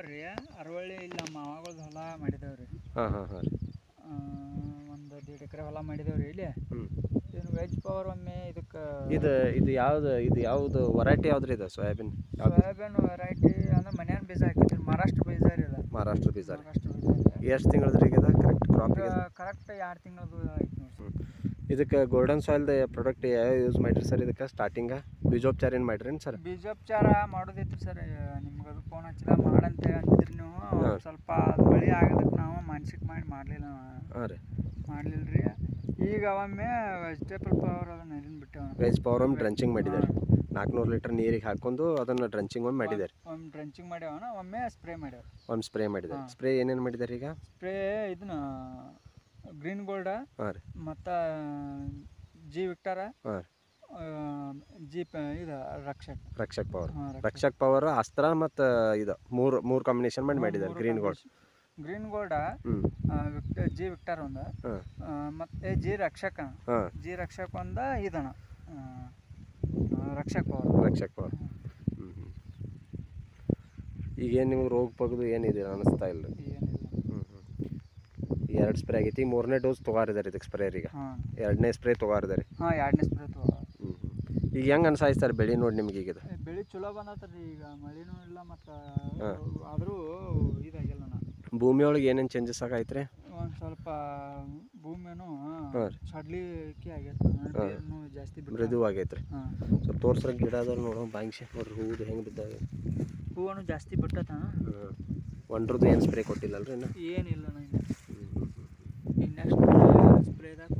ರೀ ಅರವಳ್ಳಿ ಇಲ್ಲಿ ನಮ್ಮ ಮಾವಾಗಳ್ದು ಹೊಲ ಮಾಡಿದೇವ್ರಿ. ಹಾಂ ಹಾಂ ಹಾಂ ರೀ. ಒಂದು 1.5 ಎಕರೆ ಹೊಲ ಮಾಡಿದೇವ್ರಿ ಇಲ್ಲಿ. ಏನು ವೆಜ್ ಪವರ್ ಒಮ್ಮೆ ಇದಕ್ಕೆ ಇದು ಯಾವುದು ವೆರೈಟಿ ಯಾವ್ದು ರೀ ಇದು ಸೋಯಾಬೀನ್ ವೆರೈಟಿ ಅಂದ್ರೆ ಮನ್ಯಾನ ಬೀಜ ಹಾಕಿದ್ರಿ. ಮಹಾರಾಷ್ಟ್ರ ಬೀಜ ರೀ ಇದು. ಮಹಾರಾಷ್ಟ್ರ ಬೀಜ ರೀ. ಮಹಾರಾಷ್ಟ್ರ ಬೀಜ ಎಷ್ಟು ತಿಂಗಳದ್ದು ರೀ ಇದು ಕರೆಕ್ಟ್ ಕ್ರಾಪ್? ಕರೆಕ್ಟ್ 2 ತಿಂಗಳದು ಆಯ್ತು ನೋಡಿ. ಇದಕ್ಕೆ ಗೋಲ್ಡನ್ ಸಾಯಿಲ್ದ ಪ್ರಾಡಕ್ಟ್ ಯಾವ ಯೂಸ್ ಮಾಡಿರಿ ಸರ್? ಇದಕ್ಕೆ ಸ್ಟಾರ್ಟಿಂಗ ಬೀಜೋಪಚಾರ ಏನು ಮಾಡಿರಿ ಸರ್? ಬೀಜೋಪಚಾರ ಮಾಡೋದೈತ್ರಿ ಸರ್. ನಿಮ್ಗೆ ಅದು ಫೋನ್ ಹಚ್ಚಿಲ್ಲ ಮಾಡಂತೆ ಅಂತಿದ್ರಿ ನೀವು. ಸ್ವಲ್ಪ ಮಳೆ ಆಗೋದಕ್ಕೆ ನಾವು ಮಾನಸಿಕ ಮಾಡಿ ಮಾಡಲಿಲ್ಲ. ಹಾಂ ರೀ, ಮಾಡಲಿಲ್ಲ ರೀ. ಈಗ ಒಮ್ಮೆ ವೆಜಿಟೇಬಲ್ ಪವರ್ ಅದನ್ನು ಇದನ್ನು ಬಿಟ್ಟೆವು. ವೆಜ್ ಪವರ್ ಒಮ್ಮೆ ಡ್ರಂಚಿಂಗ್ ಮಾಡಿದ್ದಾರೆ. 400 ಲೀಟರ್ ನೀರಿಗೆ ಹಾಕೊಂಡು ಅದನ್ನು ಡ್ರಂಚಿಂಗ್ ಒಮ್ಮೆ ಮಾಡಿದ್ದಾರೆ. ಒಮ್ಮೆ ಡ್ರಂಚಿಂಗ್ ಮಾಡ್ಯಾವನ, ಒಮ್ಮೆ ಸ್ಪ್ರೇ ಮಾಡ್ಯಾವ. ಒಮ್ಮೆ ಸ್ಪ್ರೇ ಮಾಡಿದ್ದಾರೆ. ಸ್ಪ್ರೇ ಏನೇನು ಮಾಡಿದ್ದಾರೆ ಈಗ? ಸ್ಪ್ರೇ ಇದನ್ನ ಗ್ರೀನ್ ಗೋಲ್ಡ, ಹಾಂ ರೀ, ಮತ್ತು ಜಿ ವಿಕ್ಟರ, ಹಾಂ ಜಿ ಇದು ರಕ್ಷಕ್ ಪವರ್. ರಕ್ಷಕ್ ಪವರ್, ಅಸ್ತ್ರ ಮತ್ತು ಇದು ಮೂರು ಕಾಂಬಿನೇಷನ್ ಮಾಡಿದ್ದಾರೆ. ಗ್ರೀನ್ ಗೋಲ್ಡ, ಜಿ ವಿಕ್ಟರ್ ಒಂದು, ಮತ್ತು ಜಿ ರಕ್ಷಕ ಒಂದು ಇದಣ ರಕ್ಷಕ್ ಪವರ್. ಈಗೇನು ನಿಮ್ಗೆ ರೋಗ ಪಗದು ಏನಿದೆ ಅನಿಸ್ತಾ ಇಲ್ಲ? 2 ಸ್ಪ್ರೇ ಆಗೈತಿ. 3ನೇ ಡೋಸ್ ತೊಗಾರಿದ್ದಾರೆ ಇದಕ್ಕೆ ಸ್ಪ್ರೇರಿಗೆ. 2ನೇ ಸ್ಪ್ರೇ ತೊಗಾರಿದ್ದಾರೆ. 2ನೇ ಸ್ಪ್ರೇ ಈಗ ಹೆಂಗೆ ಅನ್ಸಾಯ್ತು ಸರ್ ಬೆಳೆ ನೋಡಿ ನಿಮ್ಗೆ? ಈಗ ಬೆಳೆ ಚಲೋ ಬಂದತ್ರಿ. ಈಗ ಮಳೆನೂ ಇಲ್ಲ, ಮತ್ತು ಆದರೂ ಇದಾಗಿಲ್ಲ. ಭೂಮಿಯೊಳಗೆ ಏನೇನು ಚೇಂಜಸ್ ಆಗೈತೆ ರೀ? ಒಂದು ಸ್ವಲ್ಪ ಭೂಮಿನೂ ಸಡ್ಲಿಕ್ಕೆ ಆಗೈತೆ, ಜಾಸ್ತಿ ಮೃದು ಆಗೈತೆ ರೀ. ಸ್ವಲ್ಪ ತೋರ್ಸ್ರ ಗಿಡ ಅದಾರ ನೋಡೋ ಬಾಂಗ್ಸಿ ನೋಡ್ರಿ. ಹೂವು ಹೆಂಗೆ ಬಿದ್ದಾಗ ಹೂವನ್ನು ಜಾಸ್ತಿ ಬಿಟ್ಟತ. ಒಂಡ್ರದ್ದು ಏನು ಸ್ಪ್ರೇ ಕೊಟ್ಟಿಲ್ಲಲ್ರಿ ಇನ್ನು? ಏನಿಲ್ಲ. ಈಗ ನೆಕ್ಸ್ಟ್ ಸ್ಪ್ರೇದಾಗ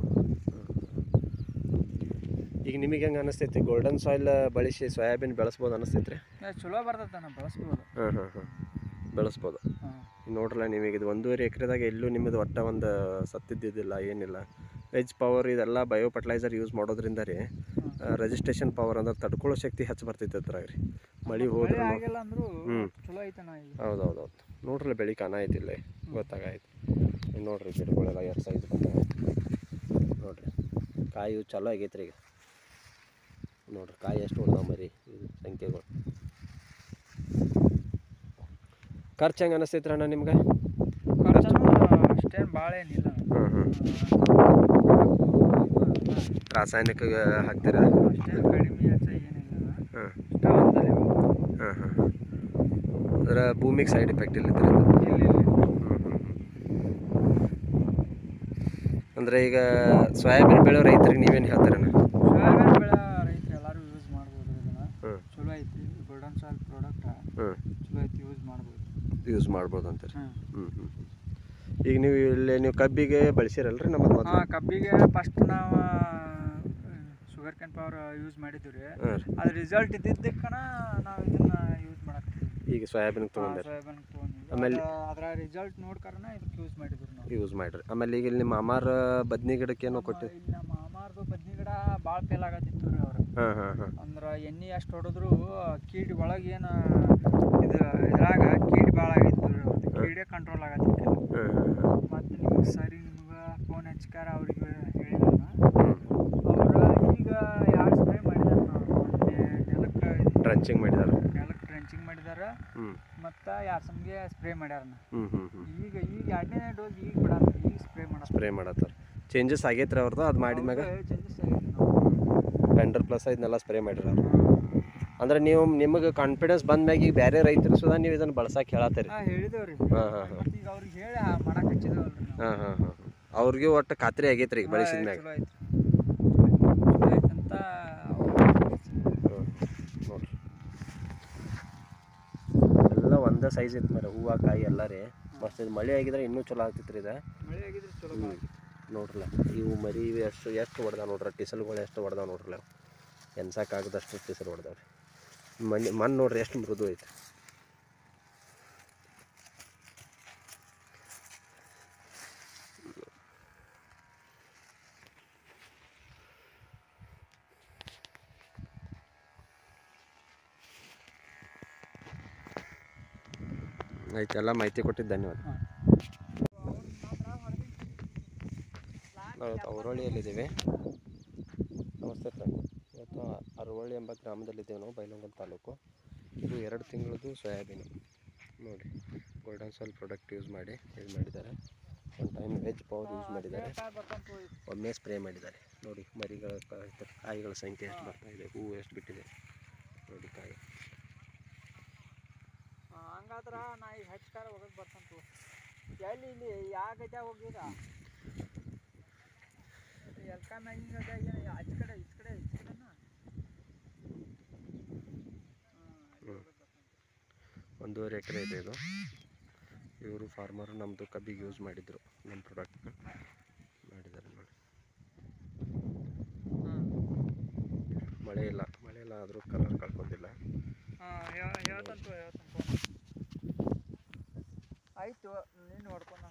ಈಗ ನಿಮಗೆ ಹೆಂಗೆ ಅನಿಸ್ತೈತಿ? ಗೋಲ್ಡನ್ ಸಾಯಿಲ್ ಬಳಸಿ ಸೋಯಾಬೀನ್ ಬೆಳೆಸ್ಬೋದು ಅನಿಸ್ತೈತೆ ರೀ? ಚಲೋ ಬರ್ತೈತೆ, ಬೆಳೆಸ್ಬೋದು. ಬೆಳೆಸ್ಬೋದು. ನೋಡ್ರಲ್ಲ, ನಿಮಗೆ ಇದು 1.5 ಎಕರೆದಾಗ ಎಲ್ಲೂ ನಿಮ್ಮದು ಒಟ್ಟ ಒಂದು ಸತ್ತಿದ್ದಿದ್ದಿಲ್ಲ, ಏನಿಲ್ಲ. ವೆಜ್ ಪವರ್ ಇದೆಲ್ಲ ಬಯೋ ಫರ್ಟಿಲೈಸರ್ ಯೂಸ್ ಮಾಡೋದ್ರಿಂದ ರೀ ರೆಜಿಸ್ಟ್ರೇಷನ್ ಪವರ್ ಅಂದ್ರೆ ತಡ್ಕೊಳ್ಳೋ ಶಕ್ತಿ ಹೆಚ್ಚು ಬರ್ತೈತೆ ಅದ್ರಾಗ ರೀ. ಮಳೆ ಹೋದ್ರೆ ಹೌದೌದು ನೋಡ್ರಲ್ಲ, ಬೆಳೆ ಕಾಣ ಐತಿಲ್ಲ, ಗೊತ್ತಾಗಾಯ್ತು. ನೋಡ್ರಿ ಗಿಡಗಳೆಲ್ಲ ಎರಡು ಸೈಜ್ ಬಂದಾಗೈತೆ ನೋಡ್ರಿ. ಕಾಯಿ ಚಲೋ ಆಗೈತೆ ರೀ ಈಗ. ನೋಡ್ರಿ ಕಾಯಿ ಎಷ್ಟು ಹೊಡೆದಾವ ಮರಿ, ಇದು ಸಂಖ್ಯೆಗಳು. ಖರ್ಚು ಹೆಂಗೆ ಅನಿಸ್ತೈತೆ ಅಣ್ಣ ನಿಮ್ಗೆ? ಅಷ್ಟೇನು ಭಾಳ ಏನಿಲ್ಲ. ರಾಸಾಯನಿಕ ಹಾಕ್ತೀರಾ? ಅಷ್ಟೇನು ಕಡಿಮೆ ಏನಿಲ್ಲ. ಅದರ ಭೂಮಿಗೆ ಸೈಡ್ ಎಫೆಕ್ಟ್ ಇಲ್ಲ ಅಂದರೆ ಈಗ ಸೋಯಾಬೀನ್ ಬೆಳೆಯೋ ರೈತರಿಗೆ ನೀವೇನು ಹೇಳ್ತೀರಣ್ಣ? ಸೋಯಾಬೀನ್ ಬೆಳೆ ರೈತರು ಎಲ್ಲರೂ ಯೂಸ್ ಮಾಡ್ಬೋದು. ಇದನ್ನು ಚಲೋ ಐತಿ. ಗೋಲ್ಡನ್ ಸಾಯಿಲ್ ಪ್ರಾಡಕ್ಟ್ ಚಲೋ ಐತಿ, ಯೂಸ್ ಮಾಡ್ಬೋದು ಅಂತಾರೆ. ಈಗ ನೀವು ಕಬ್ಬಿಗೆ ಬಳಸಿರಲ್ರಿ? ನಮ್ಮದು ಕಬ್ಬಿಗೆ ಫಸ್ಟ್ ನಾವು ಶುಗರ್ ಕ್ಯಾನ್ ಪವರ್ ಯೂಸ್ ಮಾಡಿದ್ವಿ ರೀ. ಅದು ರಿಸಲ್ಟ್ ಇದ್ದಿದ್ದಕ್ಕೆ ನಾವು ಇದನ್ನ ಯೂಸ್ ಮಾಡಾಕ್ತೀವಿ. ಈಗ ಸೋಯಾಬೀನ್ ತೊಗೊಂಡ್ರಿ. ಆಮೇಲೆ ಅದರ ರಿಸಲ್ಟ್ ನೋಡ್ಕರನ ಇದಕ್ಕೆ ಯೂಸ್ ಮಾಡಿದ್ವಿ ನಾವು. ಯೂಸ್ ಮಾಡಿರಿ. ಆಮೇಲೆ ಈಗ ನಿಮ್ಮ ಮಾಮಾರ ಬದ್ನಿ ಗಿಡಕ್ಕೆ ಏನೋ ಕೊಟ್ಟಿರಿ? ಇಲ್ಲಿ ನಮ್ಮ ಮಾಮಾರ್ದು ಬದ್ನಿ ಗಿಡ ಭಾಳ ಫೇಲ್ ಆಗತ್ತಿತ್ತು ರೀ ಅವರು. ಅಂದ್ರೆ ಎಣ್ಣೆ ಅಷ್ಟು ಹೊಡೆದ್ರು ಕೀಡಿ ಒಳಗೆ ಏನು ಇದ್ರಾಗ ಕೀಡಿ ಭಾಳ ಆಗಿತ್ತು ರೀ. ಕೀಡೆ ಕಂಟ್ರೋಲ್ ಆಗತ್ತಿತ್ತು. ಮತ್ತು ನಿಮ್ಗೆ ಸರಿ ನಿಮ್ಗೆ ಫೋನ್ ಹಚ್ಕಾರ ಅವ್ರಿಗೆ ಹೇಳಿದ್ರು. ಅವರು ಈಗ 2 ಸ್ಪ್ರೇ ಮಾಡಿದಾರೆ. ನೆಲಕ್ಕೆ ಡ್ರಂಚಿಂಗ್ ಮಾಡಿದಾರೆ. ಮತ್ತು 2 ಸಮ್ಗೆ ಸ್ಪ್ರೇ ಮಾಡ್ಯಾರ. ಈಗ 2ನೇ ಡೋಸ್ ಈಗ ಸ್ಪ್ರೇ ಮಾಡತ್ತಾರೆ. ಚೇಂಜಸ್ ಆಗೈತ್ರಿ ಅವ್ರದ್ದು? ಅದು ಮಾಡಿದ್ಮ್ಯಾಗ ಚೇಂಜಸ್ ಆಗೈತೆ. ಪೆಂಡರ್ ಪ್ಲಸ್ ಇದನ್ನೆಲ್ಲ ಸ್ಪ್ರೇ ಮಾಡಿರ. ಅಂದ್ರೆ ನಿಮಗೆ ಕಾನ್ಫಿಡೆನ್ಸ್ ಬಂದ್ಮ್ಯಾಗ ಈಗ ಬೇರೆ ರೈತರು ಸುಧಾ ನೀವು ಇದನ್ನು ಬಳಸಕ್ಕೆ ಹೇಳತ್ತೀರಿ? ಹೇಳಿದೇವ್ರಿ. ಈಗ ಅವ್ರಿಗೆ ಹೇಳಿ ಮಾಡಕ್ಕೆ ಹಚ್ಚಿದೇವಲ್ರಿ. ಅವ್ರಿಗೆ ಒಟ್ಟು ಖಾತ್ರಿ ಆಗೈತ್ರಿ ಈಗ ಬಳಸಿದ್ಮ್ಯಾಗ? ಅಂತ ನೋಡ್ರಿ, ಎಲ್ಲ ಒಂದೇ ಸೈಜ್ ಇತ್ತು ಮರ, ಹೂವು ಕಾಯಿ ಎಲ್ಲ ರೀ ಮಸ್ತ್. ಇದು ಮಳೆ ಆಗಿದ್ರೆ ಇನ್ನೂ ಚಲೋ ಆಗ್ತಿತ್ತು ರೀ. ಇದು ಮಳೆ ಆಗಿದ್ರೆ ಚಲೋ ನೋಡ್ರಲ್ಲ, ಇವು ಮರಿ ಎಷ್ಟು ಹೊಡೆದಾವ ನೋಡ್ರಿ. ಟಿಸಲ್ಗಳು ಎಷ್ಟು ಹೊಡೆದಾವ ನೋಡ್ರಲ್ಲ. ಎನ್ಸಕ್ಕಾಗದಷ್ಟು ಟಿಸಲ್ ಹೊಡೆದಾವ ರೀ. ಮಣ್ಣು ನೋಡ್ರಿ ಎಷ್ಟು ಮೃದು ಐತೆ. ಆಯ್ತು, ಎಲ್ಲ ಮಾಹಿತಿ ಕೊಟ್ಟಿದ್ದು ಧನ್ಯವಾದ. ನಾವು ಅವರಹಳ್ಳಿಯಲ್ಲಿದ್ದೀವಿ. ನಮಸ್ತೆ ಫ್ರೆಂಡ್. ಇವತ್ತು ಅರವಳ್ಳಿ ಎಂಬ ಗ್ರಾಮದಲ್ಲಿದ್ದೇವೆ ನಾವು, ಬೈಲಹೊಂಗಲ ತಾಲೂಕು. ಇದು 2 ತಿಂಗಳದ್ದು ಸೋಯಾಬೀನು. ನೋಡಿ ಗೋಲ್ಡನ್ ಸಾಯಿಲ್ ಪ್ರಾಡಕ್ಟ್ ಯೂಸ್ ಮಾಡಿ ಇದು ಮಾಡಿದ್ದಾರೆ. One time veg power use ಮಾಡಿದ್ದಾರೆ. ಒಮ್ಮೆ ಸ್ಪ್ರೇ ಮಾಡಿದ್ದಾರೆ. ನೋಡಿ ಮರಿಗಳ ಕಾಯಿಗಳ ಸಂಖ್ಯೆ ಎಷ್ಟು ಬರ್ತಾ ಇದೆ, ಹೂವು ಎಷ್ಟು ಬಿಟ್ಟಿದೆ ನೋಡಿ ಕಾಯಿ. ಹಂಗಾದ್ರೆ ನಾ ಈಗ ಹೆಚ್ಚಾರ ಹೋಗಕ್ಕೆ ಬರ್ತಂತು ಎಲ್ಲಿ ಇಲ್ಲಿ ಯಾವ ಗದ್ದೆ ಹೋಗಿದ ಎಲ್ಕ ಮ್ಯಾಗಿನ ಗದ್ದೆ ಆಚೆ ಕಡೆ ಈಚೆ ಕಡೆನಾ 1.5 ಎಕರೆ ಇದೆ ಇದು. ಇವರು ಫಾರ್ಮರ್ ನಮ್ಮದು ಕಬ್ಬಿಗೆ ಯೂಸ್ ಮಾಡಿದರು ನಮ್ಮ ಪ್ರಾಡಕ್ಟ್ನ ಮಾಡಿದ್ದಾರೆ ನೋಡಿ. ಮಳೆ ಇಲ್ಲ ಆದರೂ ಕಲರ್ ಕಳ್ಕೊಂಡಿಲ್ಲ. ಹೇಳ್ತಂತು ಆಯಿತು ನೀನು ನೋಡ್ಕೊಂಡು